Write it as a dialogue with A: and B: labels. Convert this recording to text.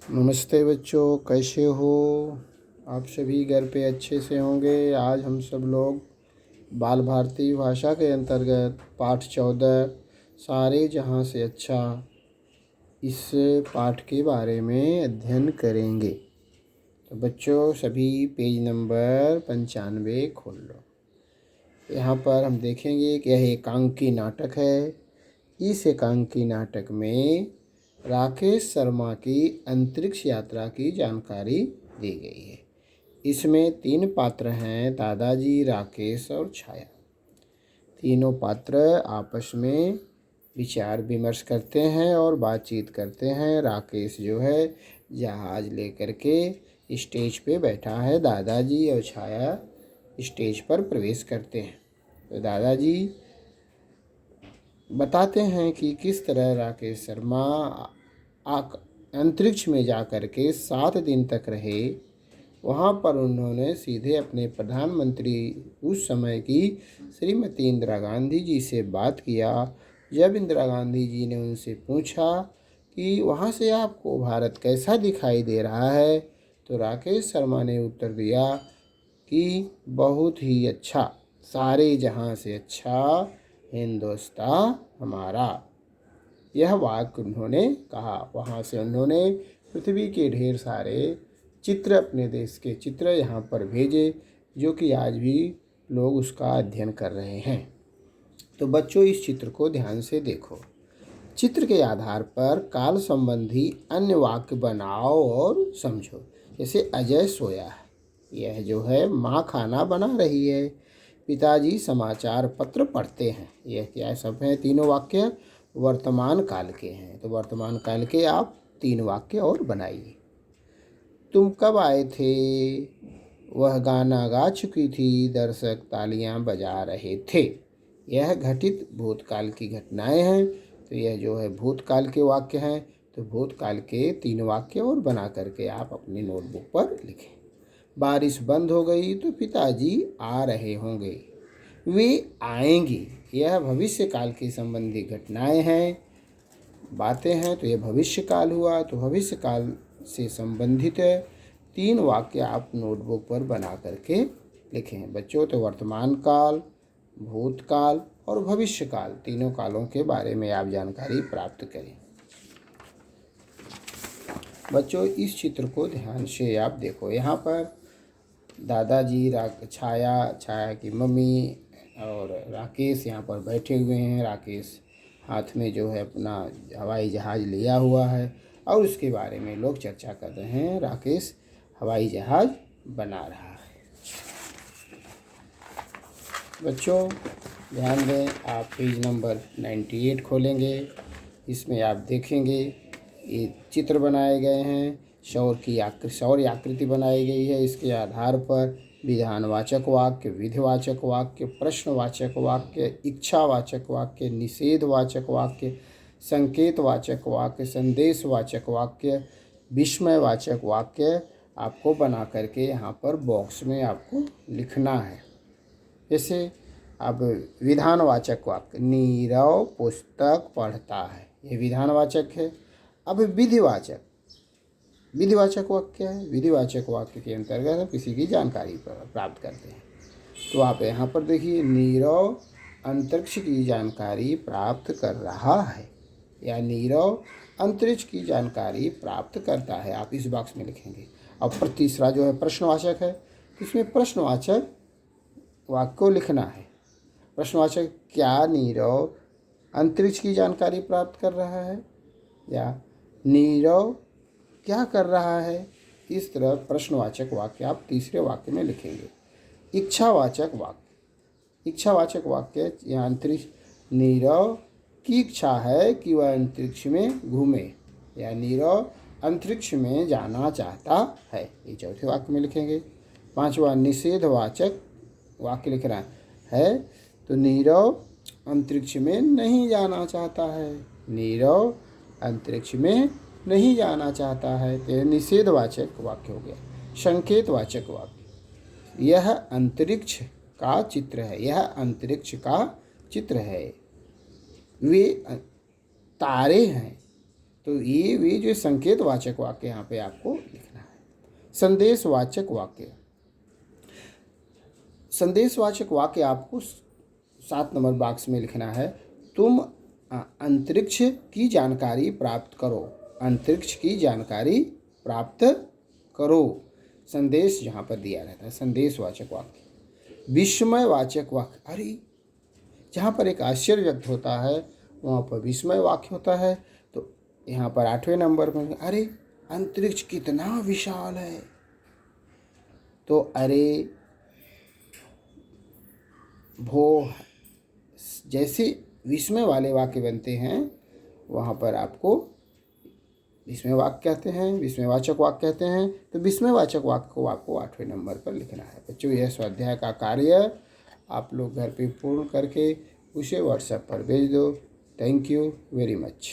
A: नमस्ते बच्चों, कैसे हो? आप सभी घर पे अच्छे से होंगे। आज हम सब लोग बाल भारती भाषा के अंतर्गत पाठ 14 सारे जहाँ से अच्छा इस पाठ के बारे में अध्ययन करेंगे। तो बच्चों सभी पेज नंबर 95 खोल लो। यहाँ पर हम देखेंगे कि यह एकांकी नाटक है। इस एकांकी नाटक में राकेश शर्मा की अंतरिक्ष यात्रा की जानकारी दी गई है। इसमें 3 पात्र हैं, दादाजी, राकेश और छाया। तीनों पात्र आपस में विचार विमर्श करते हैं और बातचीत करते हैं। राकेश जो है जहाज लेकर के स्टेज पे बैठा है। दादाजी और छाया स्टेज पर प्रवेश करते हैं। तो दादाजी बताते हैं कि किस तरह राकेश शर्मा अंतरिक्ष में जा कर के 7 दिन तक रहे। वहाँ पर उन्होंने सीधे अपने प्रधानमंत्री उस समय की श्रीमती इंदिरा गांधी जी से बात किया। जब इंदिरा गांधी जी ने उनसे पूछा कि वहाँ से आपको भारत कैसा दिखाई दे रहा है, तो राकेश शर्मा ने उत्तर दिया कि बहुत ही अच्छा, सारे जहाँ से अच्छा हिंदुस्तान हमारा। यह वाक्य उन्होंने कहा। वहाँ से उन्होंने पृथ्वी के ढेर सारे चित्र, अपने देश के चित्र यहाँ पर भेजे, जो कि आज भी लोग उसका अध्ययन कर रहे हैं। तो बच्चों इस चित्र को ध्यान से देखो। चित्र के आधार पर काल संबंधी अन्य वाक्य बनाओ और समझो। जैसे अजय सोया है, यह जो है माँ खाना बना रही है। पिताजी समाचार पत्र पढ़ते हैं। यह क्या सब है? तीनों वाक्य वर्तमान काल के हैं। तो वर्तमान काल के आप 3 वाक्य और बनाइए। तुम कब आए थे? वह गाना गा चुकी थी, दर्शक तालियां बजा रहे थे। यह घटित भूतकाल की घटनाएं हैं। तो यह जो है भूतकाल के वाक्य हैं। तो भूतकाल के 3 वाक्य और बना करके आप अपनी नोटबुक पर लिखें। बारिश बंद हो गई तो पिताजी आ रहे होंगे। वे आएंगे। यह भविष्य काल की संबंधी घटनाएं हैं, बातें हैं। तो यह भविष्य काल हुआ। तो भविष्य काल से संबंधित 3 वाक्य आप नोटबुक पर बना करके लिखें बच्चों। तो वर्तमान काल, भूतकाल और भविष्य काल, तीनों कालों के बारे में आप जानकारी प्राप्त करें। बच्चों इस चित्र को ध्यान से आप देखो। यहाँ पर दादाजी, छाया की मम्मी और राकेश यहाँ पर बैठे हुए हैं। राकेश हाथ में जो है अपना हवाई जहाज़ लिया हुआ है और उसके बारे में लोग चर्चा कर रहे हैं। राकेश हवाई जहाज़ बना रहा है। बच्चों ध्यान दें, आप पेज नंबर 98 खोलेंगे। इसमें आप देखेंगे ये चित्र बनाए गए हैं। सौर आकृति बनाई गई है। इसके आधार पर विधानवाचक वाक्य, विधिवाचक वाक्य, प्रश्नवाचक वाक्य, इच्छावाचक वाक्य, निषेधवाचक वाक्य, संकेतवाचक वाक्य, संदेशवाचक वाक्य, विस्मयवाचक वाक्य आपको बना करके यहाँ पर बॉक्स में आपको लिखना है। जैसे अब विधानवाचक वाक्य, नीरव पुस्तक पढ़ता है, ये विधानवाचक है। अब विधिवाचक वाक्य है। विधिवाचक वाक्य के अंतर्गत हम किसी की जानकारी प्राप्त करते हैं। तो आप यहाँ पर देखिए, नीरव अंतरिक्ष की जानकारी प्राप्त कर रहा है या नीरव अंतरिक्ष की जानकारी प्राप्त करता है, आप इस बॉक्स में लिखेंगे। अब तीसरा जो है प्रश्नवाचक है। इसमें प्रश्नवाचक वाक्य को लिखना है। प्रश्नवाचक, क्या नीरव अंतरिक्ष की जानकारी प्राप्त कर रहा है, या नीरव क्या कर रहा है। इस तरह प्रश्नवाचक वाक्य आप तीसरे वाक्य में लिखेंगे। इच्छावाचक वाक्य, यहाँ अंतरिक्ष, नीरव की इच्छा है कि वह अंतरिक्ष में घूमे, या नीरव अंतरिक्ष में जाना चाहता है, ये चौथे वाक्य में लिखेंगे। 5वां निषेधवाचक वाक्य लिखना है। तो नीरव अंतरिक्ष में नहीं जाना चाहता है। नीरव अंतरिक्ष में नहीं जाना चाहता है, तो निषेधवाचक वाक्य हो गया। संकेतवाचक वाक्य, यह अंतरिक्ष का चित्र है, यह अंतरिक्ष का चित्र है। वे तारे हैं, तो ये वे जो संकेतवाचक वाक्य यहाँ पे आपको लिखना है। संदेशवाचक वाक्य, संदेशवाचक वाक्य आपको 7 नंबर बॉक्स में लिखना है। तुम अंतरिक्ष की जानकारी प्राप्त करो, अंतरिक्ष की जानकारी प्राप्त करो। संदेश जहाँ पर दिया रहता है संदेशवाचक वाक्य। विस्मयवाचक वाक्य, अरे जहाँ पर एक आश्चर्य व्यक्त होता है वहाँ पर विस्मय वाक्य होता है। तो यहाँ पर 8वें नंबर पर अरे अंतरिक्ष कितना विशाल है, तो अरे भो जैसे विस्मय वाले वाक्य बनते हैं वहाँ पर आपको विस्मय वाक्य कहते हैं, विस्मयवाचक वाक्य कहते हैं। तो विस्मयवाचक वाक्य को आपको 8वें नंबर पर लिखना है। बच्चों यह स्वाध्याय का कार्य आप लोग घर पे पूर्ण करके उसे व्हाट्सएप पर भेज दो। Thank you very much.